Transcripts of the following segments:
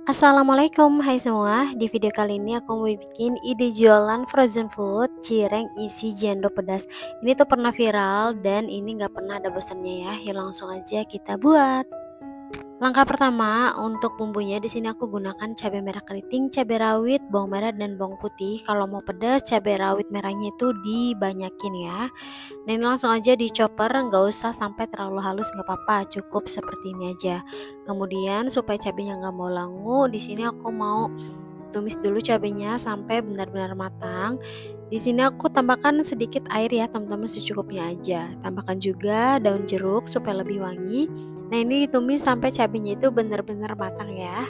Assalamualaikum, hai semua. Di video kali ini aku mau bikin ide jualan frozen food cireng isi jando pedas. Ini tuh pernah viral dan ini nggak pernah ada bosannya ya. Yuk langsung aja kita buat. Langkah pertama untuk bumbunya di sini aku gunakan cabai merah keriting, cabai rawit, bawang merah dan bawang putih. Kalau mau pedas cabai rawit merahnya itu dibanyakin ya. Dan ini langsung aja dicoper, nggak usah sampai terlalu halus, nggak apa-apa, cukup seperti ini aja. Kemudian supaya cabenya nggak mau langu, di sini aku mau tumis dulu cabenya sampai benar-benar matang. Di sini aku tambahkan sedikit air ya teman-teman, secukupnya aja. Tambahkan juga daun jeruk supaya lebih wangi. Nah ini ditumis sampai cabenya itu benar-benar matang ya.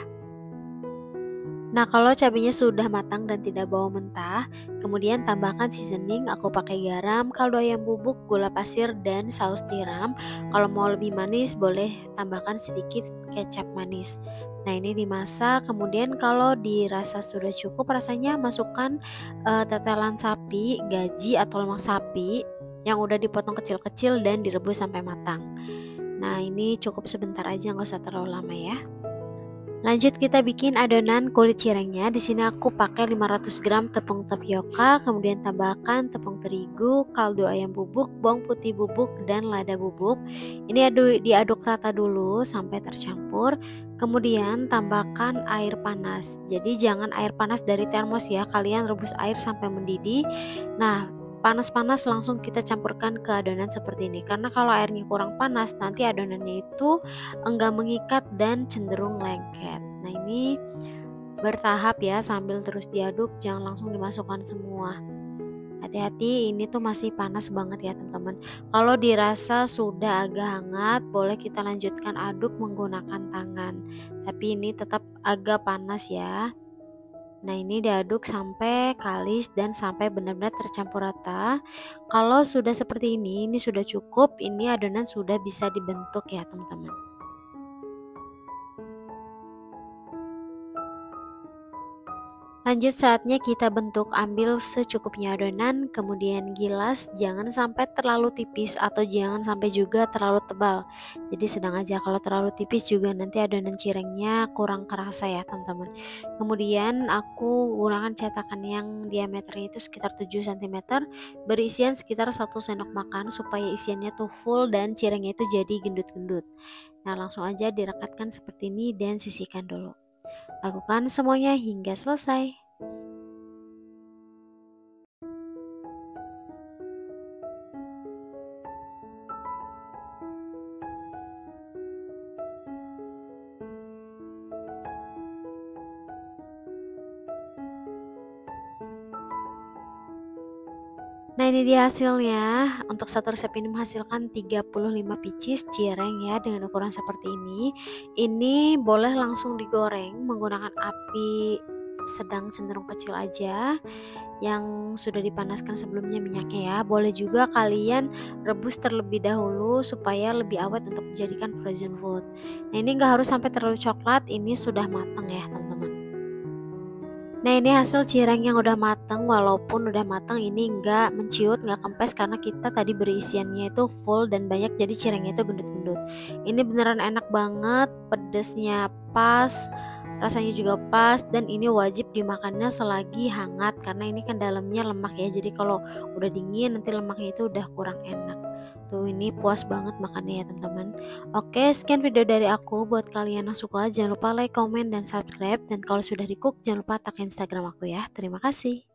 Nah, kalau cabenya sudah matang dan tidak bau mentah, kemudian tambahkan seasoning. Aku pakai garam, kaldu ayam bubuk, gula pasir, dan saus tiram. Kalau mau lebih manis, boleh tambahkan sedikit kecap manis. Nah, ini dimasak. Kemudian kalau dirasa sudah cukup rasanya, masukkan tetelan sapi, gaji atau lemak sapi yang udah dipotong kecil-kecil dan direbus sampai matang. Nah, ini cukup sebentar aja, nggak usah terlalu lama ya. Lanjut kita bikin adonan kulit cirengnya. Di sini aku pakai 500 gram tepung tapioka, kemudian tambahkan tepung terigu, kaldu ayam bubuk, bawang putih bubuk dan lada bubuk. Ini diaduk rata dulu sampai tercampur. Kemudian tambahkan air panas. Jadi jangan air panas dari termos ya, kalian rebus air sampai mendidih. Nah, panas-panas langsung kita campurkan ke adonan seperti ini. Karena kalau airnya kurang panas, nanti adonannya itu enggak mengikat dan cenderung lengket. Nah ini bertahap ya, sambil terus diaduk, jangan langsung dimasukkan semua. Hati-hati, ini tuh masih panas banget ya teman-teman. Kalau dirasa sudah agak hangat, boleh kita lanjutkan aduk menggunakan tangan. Tapi ini tetap agak panas ya. Nah ini diaduk sampai kalis dan sampai benar-benar tercampur rata. Kalau sudah seperti ini sudah cukup. Ini adonan sudah bisa dibentuk ya teman-teman. Lanjut saatnya kita bentuk, ambil secukupnya adonan, kemudian gilas, jangan sampai terlalu tipis atau jangan sampai juga terlalu tebal. Jadi sedang aja, kalau terlalu tipis juga nanti adonan cirengnya kurang kerasa ya teman-teman. Kemudian aku gunakan cetakan yang diameternya itu sekitar 7 cm, berisian sekitar 1 sendok makan supaya isiannya tuh full dan cirengnya itu jadi gendut-gendut. Nah langsung aja direkatkan seperti ini dan sisihkan dulu. Lakukan semuanya hingga selesai. Nah ini dia hasilnya. Untuk satu resep ini menghasilkan 35 pieces cireng ya, dengan ukuran seperti ini. Ini boleh langsung digoreng menggunakan api sedang cenderung kecil aja, yang sudah dipanaskan sebelumnya minyaknya ya. Boleh juga kalian rebus terlebih dahulu supaya lebih awet untuk dijadikan frozen food. Nah ini nggak harus sampai terlalu coklat, ini sudah matang ya teman-teman. Nah ini hasil cireng yang udah matang. Walaupun udah matang ini nggak menciut, nggak kempes, karena kita tadi berisiannya itu full dan banyak, jadi cirengnya itu gendut-gendut. Ini beneran enak banget, pedesnya pas, rasanya juga pas, dan ini wajib dimakannya selagi hangat karena ini kan dalamnya lemak ya. Jadi kalau udah dingin nanti lemaknya itu udah kurang enak. Tuh ini puas banget makannya ya teman-teman. Oke, sekian video dari aku. Buat kalian yang suka jangan lupa like, comment, dan subscribe. Dan kalau sudah di cook jangan lupa tag Instagram aku ya. Terima kasih.